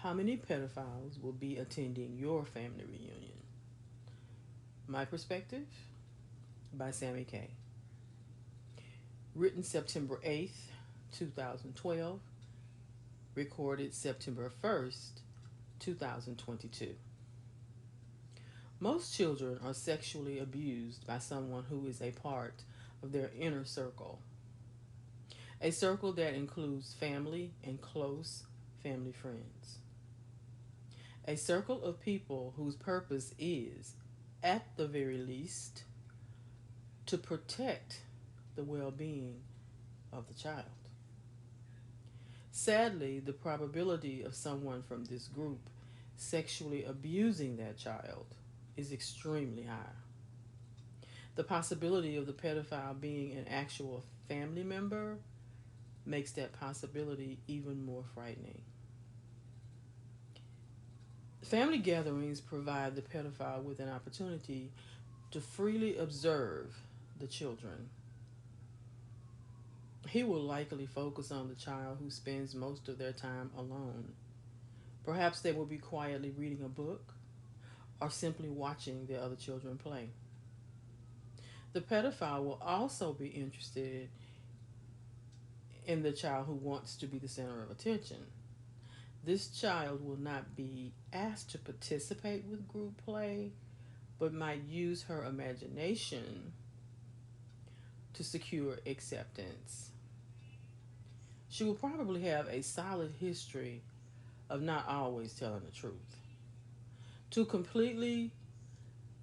How many pedophiles will be attending your family reunion? My Perspective by Sammy Kay. Written September 8th, 2012. Recorded September 1st, 2022. Most children are sexually abused by someone who is a part of their inner circle, a circle that includes family and close family friends. A circle of people whose purpose is, at the very least, to protect the well being of the child. Sadly, the probability of someone from this group sexually abusing that child is extremely high. The possibility of the pedophile being an actual family member makes that possibility even more frightening. Family gatherings provide the pedophile with an opportunity to freely observe the children. He will likely focus on the child who spends most of their time alone. Perhaps they will be quietly reading a book or simply watching the other children play. The pedophile will also be interested in the child who wants to be the center of attention. This child will not be asked to participate with group play, but might use her imagination to secure acceptance. She will probably have a solid history of not always telling the truth. Two completely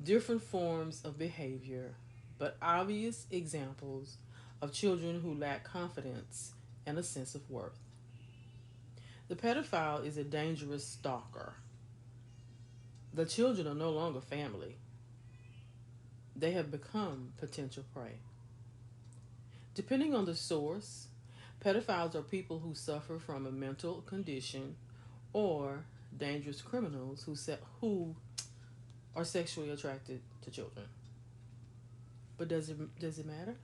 different forms of behavior, but obvious examples of children who lack confidence and a sense of worth. The pedophile is a dangerous stalker. The children are no longer family, they have become potential prey. Depending on the source, pedophiles are people who suffer from a mental condition or dangerous criminals who are sexually attracted to children. But does it matter?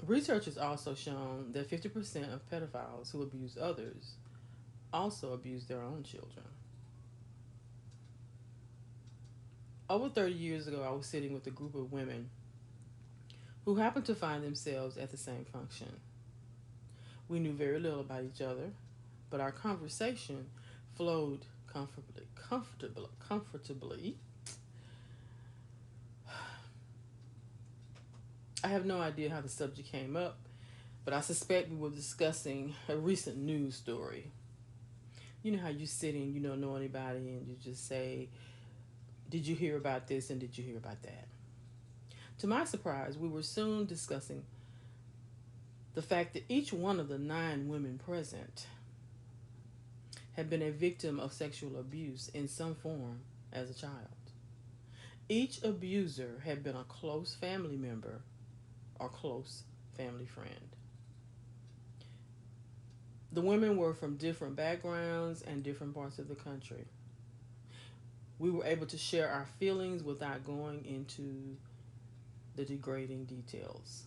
Research has also shown that 50% of pedophiles who abuse others also abuse their own children. Over 30 years ago, I was sitting with a group of women who happened to find themselves at the same function. We knew very little about each other, but our conversation flowed comfortably. I have no idea how the subject came up, but I suspect we were discussing a recent news story. You know how you sit and you don't know anybody and you just say, did you hear about this and did you hear about that? To my surprise, we were soon discussing the fact that each one of the 9 women present had been a victim of sexual abuse in some form as a child. Each abuser had been a close family member or close family friend. The women were from different backgrounds and different parts of the country. We were able to share our feelings without going into the degrading details.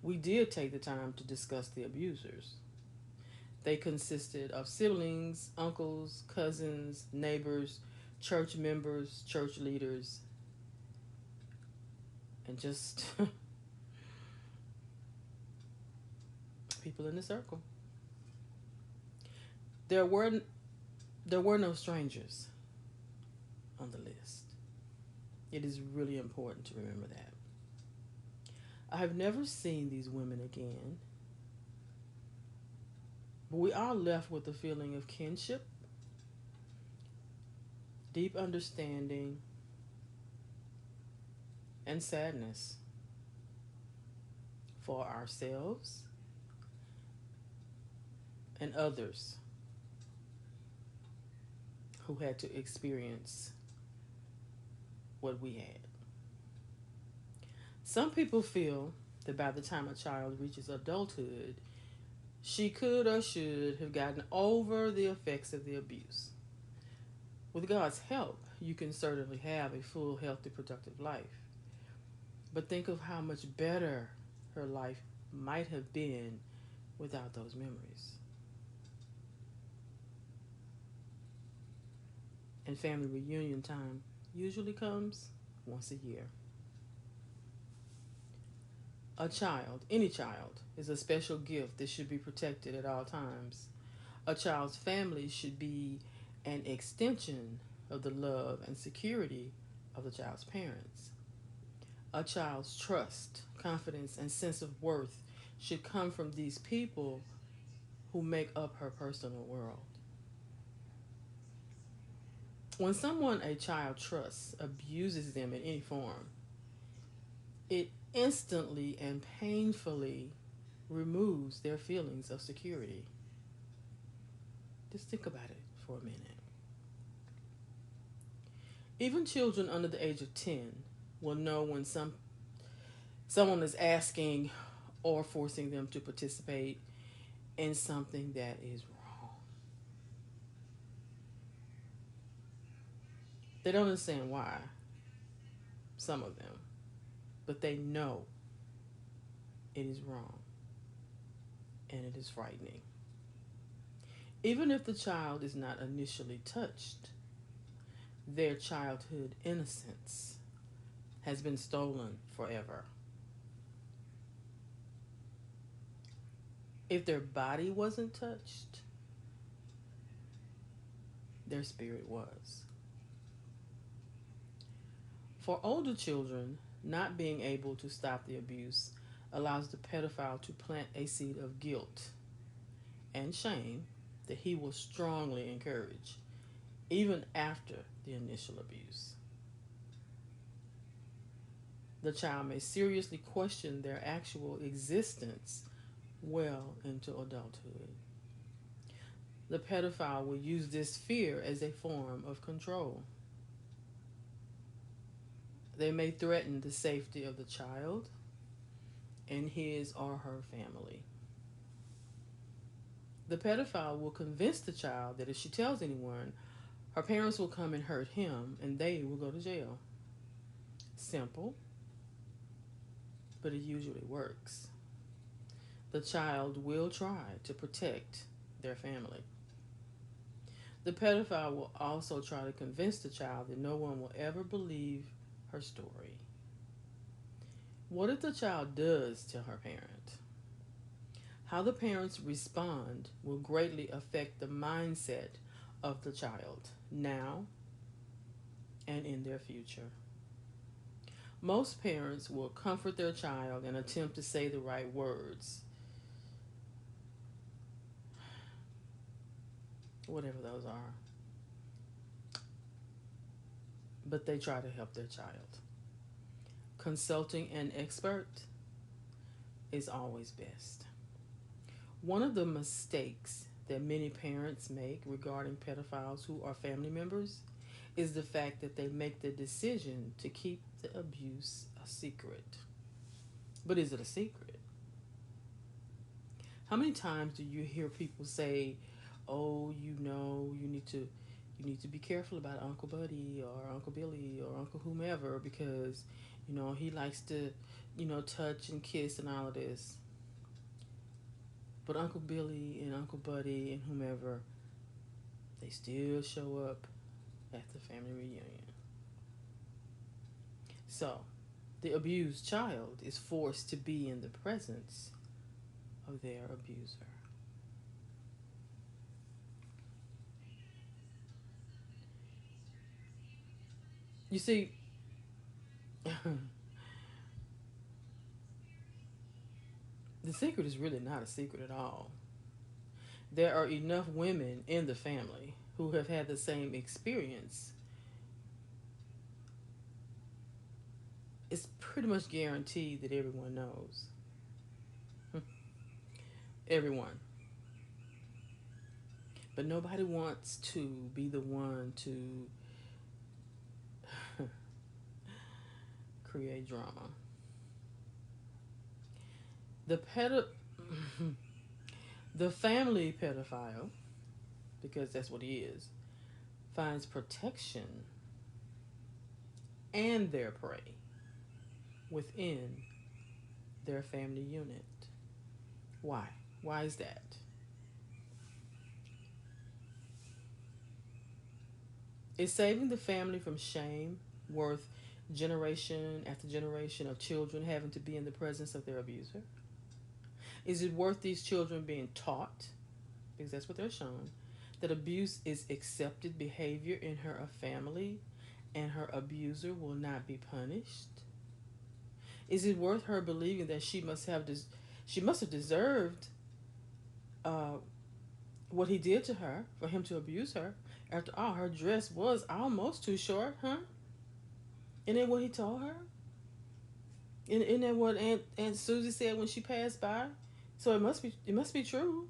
We did take the time to discuss the abusers. They consisted of siblings, uncles, cousins, neighbors, church members, church leaders, and just people in the circle. There were no strangers on the list. It is really important to remember that. I have never seen these women again, but we are left with a feeling of kinship, deep understanding, and sadness for ourselves and others who had to experience what we had. Some people feel that by the time a child reaches adulthood, she could or should have gotten over the effects of the abuse. With God's help, you can certainly have a full, healthy, productive life. But think of how much better her life might have been without those memories. And family reunion time usually comes once a year. A child, any child, is a special gift that should be protected at all times. A child's family should be an extension of the love and security of the child's parents. A child's trust, confidence, and sense of worth should come from these people who make up her personal world. When someone a child trusts abuses them in any form, it instantly and painfully removes their feelings of security. Just think about it for a minute. Even children under the age of 10 will know when someone is asking or forcing them to participate in something that is wrong. They don't understand why, some of them, but they know it is wrong and it is frightening. Even if the child is not initially touched, their childhood innocence has been stolen forever. If their body wasn't touched, their spirit was. For older children, not being able to stop the abuse allows the pedophile to plant a seed of guilt and shame that he will strongly encourage, even after the initial abuse. The child may seriously question their actual existence well into adulthood. The pedophile will use this fear as a form of control. They may threaten the safety of the child and his or her family. The pedophile will convince the child that if she tells anyone, her parents will come and hurt him and they will go to jail. Simple, but it usually works. The child will try to protect their family. The pedophile will also try to convince the child that no one will ever believe her story. What if the child does tell her parent? How the parents respond will greatly affect the mindset of the child now and in their future. Most parents will comfort their child and attempt to say the right words, whatever those are, but they try to help their child. Consulting an expert is always best. One of the mistakes that many parents make regarding pedophiles who are family members is the fact that they make the decision to keep the abuse a secret. But is it a secret? How many times do you hear people say, "Oh, you need to be careful about Uncle Buddy or Uncle Billy or Uncle whomever because, he likes to, touch and kiss and all of this." But Uncle Billy and Uncle Buddy and whomever, they still show up at the family reunion. So, the abused child is forced to be in the presence of their abuser. You see, the secret is really not a secret at all. There are enough women in the family who have had the same experience. It's pretty much guaranteed that everyone knows. Everyone. But nobody wants to be the one to create drama. The the family pedophile, because that's what he is, finds protection and their prey within their family unit. Why? Why is that? Is saving the family from shame worth generation after generation of children having to be in the presence of their abuser? Is it worth these children being taught, because that's what they're shown, that abuse is accepted behavior in her family and her abuser will not be punished? Is it worth her believing that she must have deserved uh, what he did to her for him to abuse her? After all, her dress was almost too short, huh? Isn't that what he told her? Isn't that what Aunt Susie said when she passed by? So it must be true.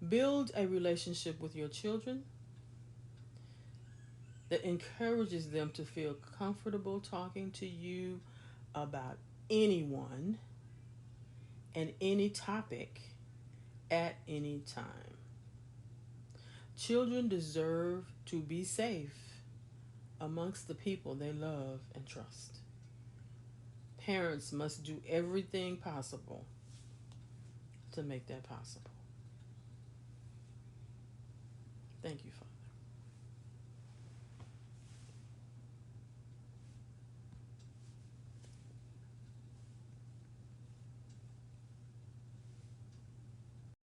Build a relationship with your children that encourages them to feel comfortable talking to you about anyone and any topic at any time. Children deserve to be safe amongst the people they love and trust. Parents must do everything possible to make that possible. Thank you.